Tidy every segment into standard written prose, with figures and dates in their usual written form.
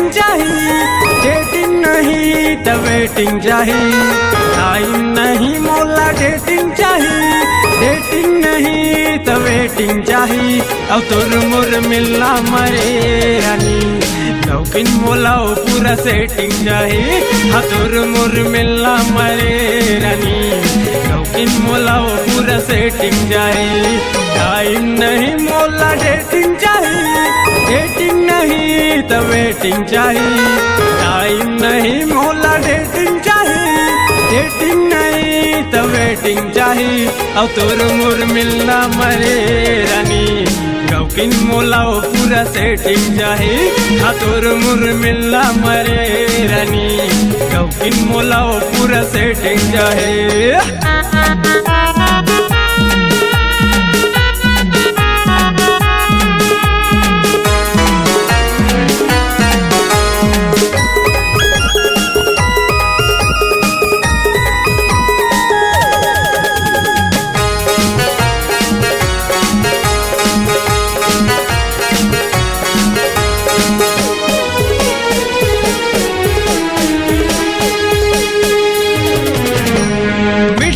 Dating चाहिए, dating नहीं तो वेटिंग चाहिए। टाइम नहीं मोला डेटिंग चाहिए, डेटिंग नहीं तो वेटिंग चाहिए। अब तोर मोर मिलना मरे रानी, लौकिन मोला पूरा सेटिंग चाहिए। हाँ तोर मोर मिलना मरे रानी, लौकिन मोला पूरा सेटिंग चाहिए। टाइम नहीं मोला डेटिंग चाहिए, डेटिंग नहीं तो वेटिंग चाहिए। टाइम नहीं मोला डेटिंग चाहिए, डेटिंग नहीं तो वेटिंग चाहिए। अब तोर मोर मिलना मरे रानी, लौकिन मोला पूरा सेटिंग चाहिए। हाँ तोर मोर मिलना मरे रानी, लौकिन मोला पूरा सेटिंग चाहिए।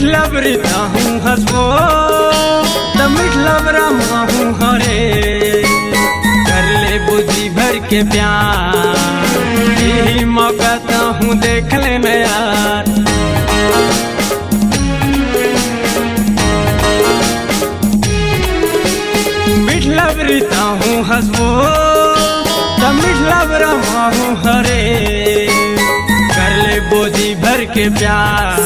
लबरीता हूँ हंसबो तो मिठ लबरा हूँ हरे, कर ले बुद्धि भर के प्यार, यही मौका तो हूँ देख लेना यार। मिठ लबरीता हूँ हंसबो तो मिठ लबरा हूँ हरे, कर ले बोझी भर के प्यार,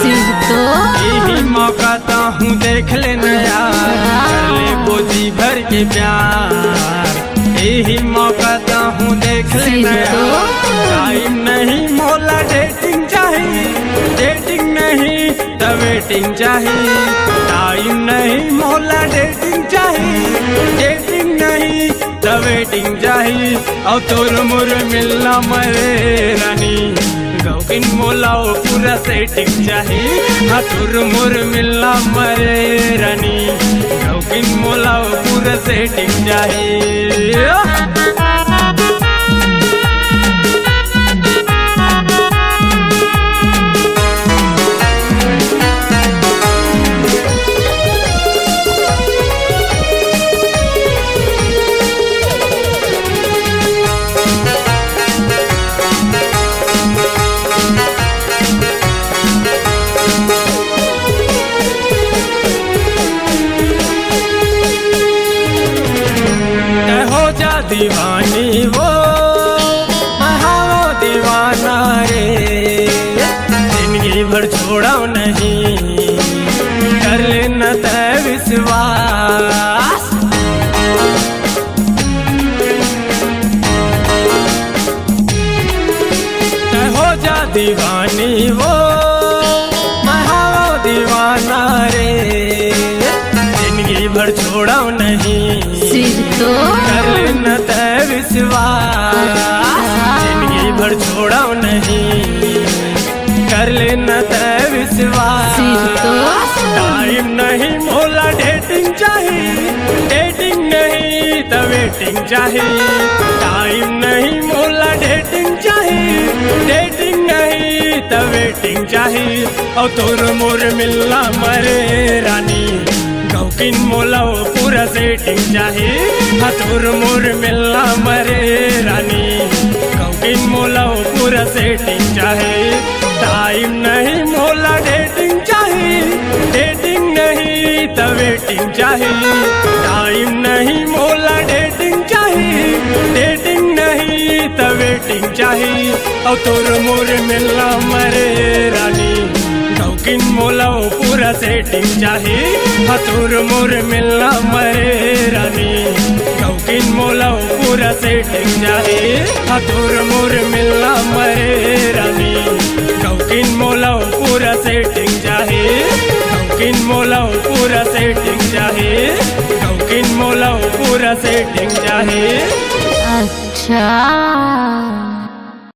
यही मौका तो हूँ देख लेना यार। कर ले बोझी भर के प्यार, यही मौका तो हूँ देख लेना यार। टाइम नहीं मोला डेटिंग चाहिए, डेटिंग नहीं तो वेटिंग चाहिए। टाइम नहीं मोला डेटिंग चाहिए, डेटिंग नहीं तो वेटिंग चाहिए। और तोर मोर मिलना मरे रानी, लौकिन मोला पूरा सेटिंग चाहिए। हाँ तोर मोर मिलना मरे रानी, लौकिन मोला पूरा सेटिंग चाहिए। दीवानी वो हाँ दीवाना रे, जिंदगी भर छोड़ा नहीं, कर लेना तय विश्वास। तय हो जा दीवानी वो हाँ दीवाना रे, जिंदगी भर छोड़ा नहीं, कर लेना तय विश्वास। जिंदगी भर छोड़ा नहीं, कर लेना तय विश्वास। टाइम नहीं मोला डेटिंग चाहिए, डेटिंग नहीं तो वेटिंग चाहिए। टाइम नहीं मोला डेटिंग चाहिए, डेटिंग नहीं तो वेटिंग चाहिए। और तोर मोर मिलना मरे रानी, लौकिन मोला पूरा सेटिंग चाहिए। हाँ तोर मोर मिलना मरे रानी, लौकिन मोला पूरा सेटिंग चाहिए। टाइम नहीं मोला डेटिंग चाहिए, डेटिंग नहीं तो वेटिंग चाहिए। टाइम नहीं मोला डेटिंग चाहिए, डेटिंग नहीं तो वेटिंग चाहिए। और तोर मोर मिलना मरे रानी, लौकिन मोला पूरा सेटिंग चाहिए। हाँ तोर मोर मिलना मरे रानी, लौकिन मोला पूरा सेटिंग चाहिए। हाँ तोर मोर मिलना मरे रानी, लौकिन मोला पूरा सेटिंग चाहिए। लौकिन मोला पूरा सेटिंग चाहिए, लौकिन मोला पूरा सेटिंग चाहिए। अच्छा